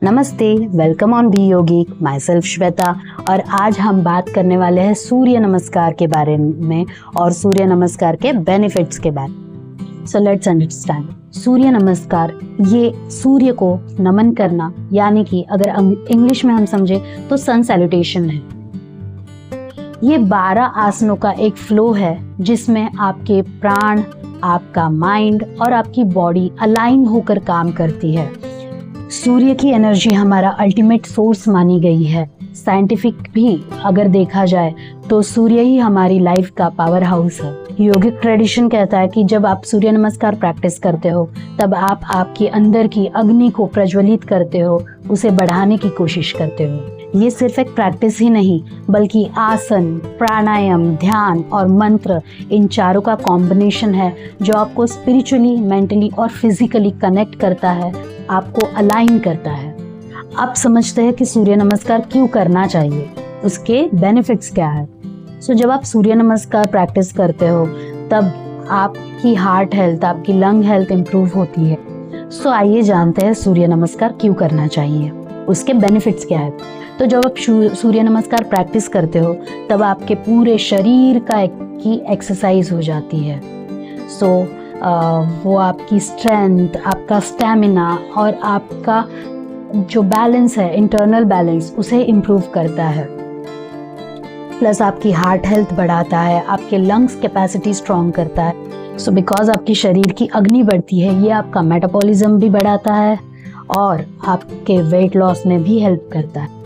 नमस्ते, welcome on be yogi. Myself Shweta. और आज हम बात करने वाले हैं सूर्य नमस्कार के बारे में और सूर्य नमस्कार के बेनिफिट्स के बारे में। So let's understand. सूर्य नमस्कार ये सूर्य को नमन करना, यानी कि अगर इंग्लिश में हम समझे तो सन सैल्यूटेशन है। ये 12 आसनों का एक फ्लो है जिसमें आपके प्राण, आपका माइंड और आपकी बॉडी अलाइन होकर काम करती है। सूर्य की एनर्जी हमारा अल्टीमेट सोर्स मानी गई है। साइंटिफिक भी अगर देखा जाए तो सूर्य ही हमारी लाइफ का पावर हाउस है। योगिक ट्रेडिशन कहता है कि जब आप सूर्य नमस्कार प्रैक्टिस करते हो तब आप आपके अंदर की अग्नि को प्रज्वलित करते हो, उसे बढ़ाने की कोशिश करते हो। ये सिर्फ एक प्रैक्टिस ही नहीं बल्कि आसन, प्राणायाम, ध्यान और मंत्र, इन चारों का कॉम्बिनेशन है जो आपको स्पिरिचुअली, मेंटली और फिजिकली कनेक्ट करता है, आपको अलाइन करता है। आप समझते हैं कि सूर्य नमस्कार क्यों करना चाहिए, उसके बेनिफिट्स क्या है। जब आप सूर्य नमस्कार प्रैक्टिस करते हो तब आपकी हार्ट हेल्थ, आपकी लंग हेल्थ इम्प्रूव होती है। आइए जानते हैं सूर्य नमस्कार क्यों करना चाहिए, उसके बेनिफिट्स क्या है। तो जब आप सूर्य नमस्कार प्रैक्टिस करते हो तब आपके पूरे शरीर की एक्सरसाइज हो जाती है। वो आपकी स्ट्रेंथ, आपका स्टैमिना और आपका जो बैलेंस है, इंटरनल बैलेंस, उसे इम्प्रूव करता है। प्लस आपकी हार्ट हेल्थ बढ़ाता है, आपके लंग्स कैपेसिटी स्ट्रॉन्ग करता है। बिकॉज आपकी शरीर की अग्नि बढ़ती है, ये आपका मेटाबॉलिज्म भी बढ़ाता है और आपके वेट लॉस में भी हेल्प करता है।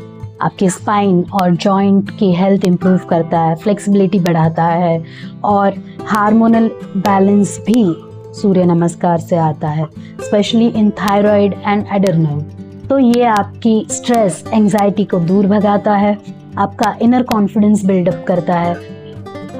आपके स्पाइन और जॉइंट की हेल्थ इम्प्रूव करता है, फ्लेक्सिबिलिटी बढ़ाता है और हार्मोनल बैलेंस भी सूर्य नमस्कार से आता है, specially in thyroid and adrenal. तो ये आपकी स्ट्रेस, एंजाइटी को दूर भगाता है, आपका इनर कॉन्फिडेंस बिल्डअप करता है,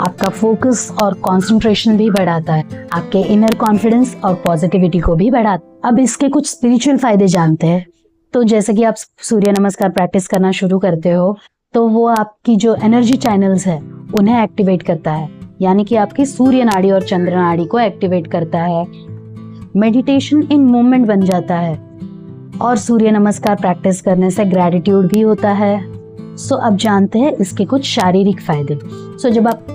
आपका फोकस और कंसंट्रेशन भी बढ़ाता है, आपके इनर कॉन्फिडेंस और पॉजिटिविटी को भी बढ़ाता है। अब इसके कुछ स्पिरिचुअल फायदे जानते हैं। तो जैसे कि आप सूर्य नमस्कार प्रैक्टिस करना शुरू करते हो तो वो आपकी जो एनर्जी चैनल्स है उन्हें एक्टिवेट करता है, यानी कि आपकी सूर्य नाड़ी और चंद्र नाड़ी को एक्टिवेट करता है। मेडिटेशन इन मोमेंट बन जाता है और सूर्य नमस्कार प्रैक्टिस करने से ग्रैटिट्यूड भी होता है। अब जानते हैं इसके कुछ शारीरिक फायदे। जब आप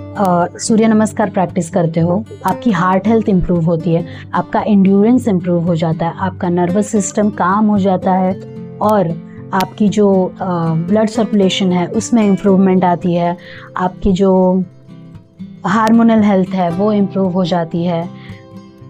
सूर्य नमस्कार प्रैक्टिस करते हो आपकी हार्ट हेल्थ इम्प्रूव होती है, आपका एंड्योरेंस इम्प्रूव हो जाता है, आपका नर्वस सिस्टम काम हो जाता है और आपकी जो ब्लड सर्कुलेशन है उसमें इम्प्रूवमेंट आती है, आपकी जो हार्मोनल हेल्थ है वो इम्प्रूव हो जाती है,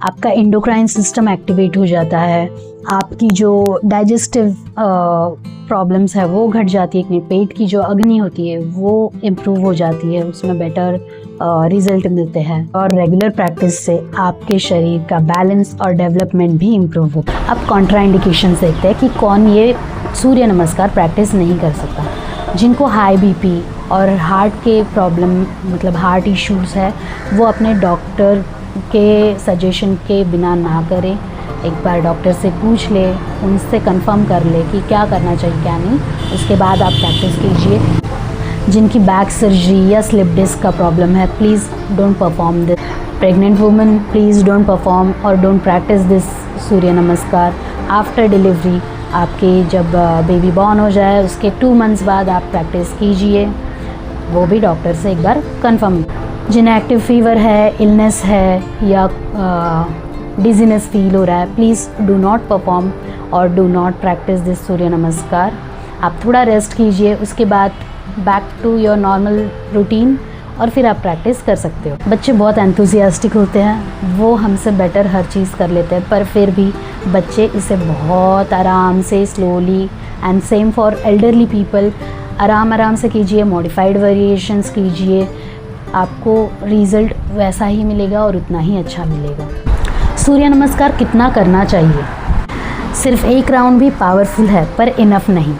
आपका एंडोक्राइन सिस्टम एक्टिवेट हो जाता है, आपकी जो डाइजेस्टिव प्रॉब्लम्स है वो घट जाती है, पेट की जो अग्नि होती है वो इम्प्रूव हो जाती है, उसमें बेटर रिजल्ट मिलते हैं। और रेगुलर प्रैक्टिस से आपके शरीर का बैलेंस और डेवलपमेंट भी इम्प्रूव होता है। अब कॉन्ट्राइंडिकेशन देखते हैं कि कौन ये सूर्य नमस्कार प्रैक्टिस नहीं कर सकता। जिनको हाई बीपी और हार्ट के प्रॉब्लम, मतलब हार्ट इश्यूज़ है, वो अपने डॉक्टर के सजेशन के बिना ना करें। एक बार डॉक्टर से पूछ ले, उनसे कंफर्म कर ले कि क्या करना चाहिए क्या नहीं, उसके बाद आप प्रैक्टिस कीजिए। जिनकी बैक सर्जरी या स्लिप डिस्क का प्रॉब्लम है, please don't perform this. Pregnant women, please don't perform और डोंट प्रैक्टिस दिस सूर्य नमस्कार आफ्टर डिलीवरी। आपकी जब बेबी बॉर्न हो जाए उसके 2 मंथ्स बाद आप प्रैक्टिस कीजिए, वो भी डॉक्टर से एक बार कंफर्म। जिन्हें एक्टिव फीवर है, इलनेस है या डिजीनेस फील हो रहा है, प्लीज़ डू नॉट परफॉर्म और do not practice this surya namaskar. आप थोड़ा रेस्ट कीजिए, उसके बाद back to your normal routine और फिर आप प्रैक्टिस कर सकते हो। बच्चे बहुत एंथुसियास्टिक होते हैं, वो हमसे बेटर हर चीज़ कर लेते हैं, पर फिर भी बच्चे इसे बहुत आराम से, slowly, and same for elderly people, आराम से कीजिए, मॉडिफाइड वेरिएशंस कीजिए, आपको रिज़ल्ट वैसा ही मिलेगा और उतना ही अच्छा मिलेगा। सूर्य नमस्कार कितना करना चाहिए? सिर्फ एक राउंड भी पावरफुल है पर इनफ नहीं।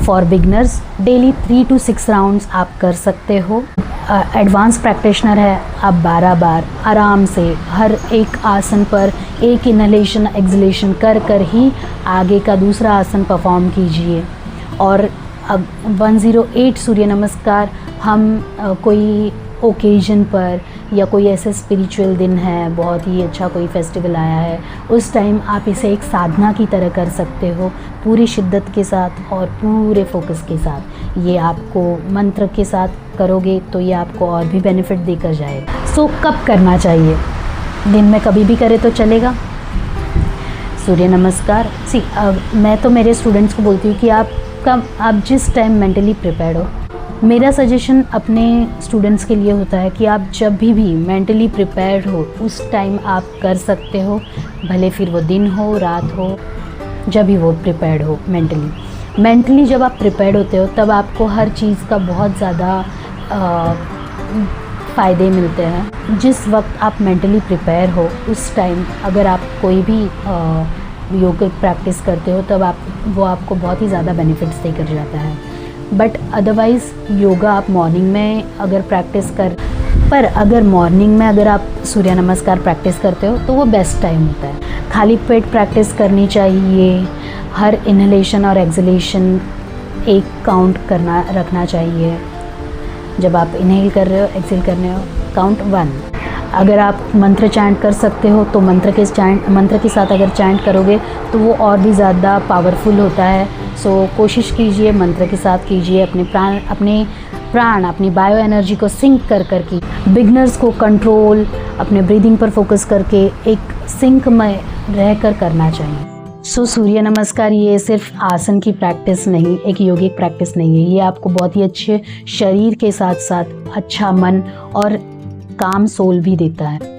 For beginners daily 3 to 6 rounds आप कर सकते हो। एडवांस प्रैक्टिशनर है, आप 12 बार आराम से हर एक आसन पर एक इनहेलेशन एक्सहेलेशन कर ही आगे का दूसरा आसन परफॉर्म कीजिए। और 108 सूर्य नमस्कार हम कोई ओकेजन पर या कोई ऐसे स्पिरिचुअल दिन है, बहुत ही अच्छा कोई फेस्टिवल आया है, उस टाइम आप इसे एक साधना की तरह कर सकते हो, पूरी शिद्दत के साथ और पूरे फोकस के साथ। ये आपको मंत्र के साथ करोगे तो ये आपको और भी बेनिफिट देकर जाएगा। सो कब करना चाहिए? दिन में कभी भी करे तो चलेगा। सूर्य नमस्कार मैं तो मेरे स्टूडेंट्स को बोलती हूँ कि आप जिस टाइम मेंटली प्रिपेयर्ड हो, मेरा सजेशन अपने स्टूडेंट्स के लिए होता है कि आप जब भी मेंटली प्रिपेयर्ड हो उस टाइम आप कर सकते हो, भले फिर वो दिन हो रात हो, जब भी वो प्रिपेयर्ड हो मेंटली जब आप प्रिपेयर्ड होते हो तब आपको हर चीज़ का बहुत ज़्यादा फ़ायदे मिलते हैं। जिस वक्त आप मेंटली प्रिपेयर हो उस टाइम अगर आप कोई भी योग प्रैक्टिस करते हो तब वो आपको बहुत ही ज़्यादा बेनिफिट्स देकर जाता है। बट अदरवाइज़ योगा आप मॉर्निंग में अगर मॉर्निंग में अगर आप सूर्य नमस्कार प्रैक्टिस करते हो तो वो बेस्ट टाइम होता है। खाली पेट प्रैक्टिस करनी चाहिए। हर इनहेलेशन और एक्सहेलेशन एक काउंट रखना चाहिए। जब आप इनहेल कर रहे हो, एक्सहेल कर रहे हो, काउंट 1। अगर आप मंत्र चैंट कर सकते हो तो मंत्र के साथ अगर चैंट करोगे तो वो और भी ज़्यादा पावरफुल होता है। सो कोशिश कीजिए मंत्र के साथ कीजिए, अपने प्राण अपनी बायो एनर्जी को सिंक कर की। बिगनर्स को कंट्रोल अपने ब्रीदिंग पर फोकस करके एक सिंक में रहकर करना चाहिए। सो सूर्य नमस्कार ये सिर्फ आसन की प्रैक्टिस नहीं, एक योगिक प्रैक्टिस नहीं है, ये आपको बहुत ही अच्छे शरीर के साथ साथ अच्छा मन और काम सोल भी देता है।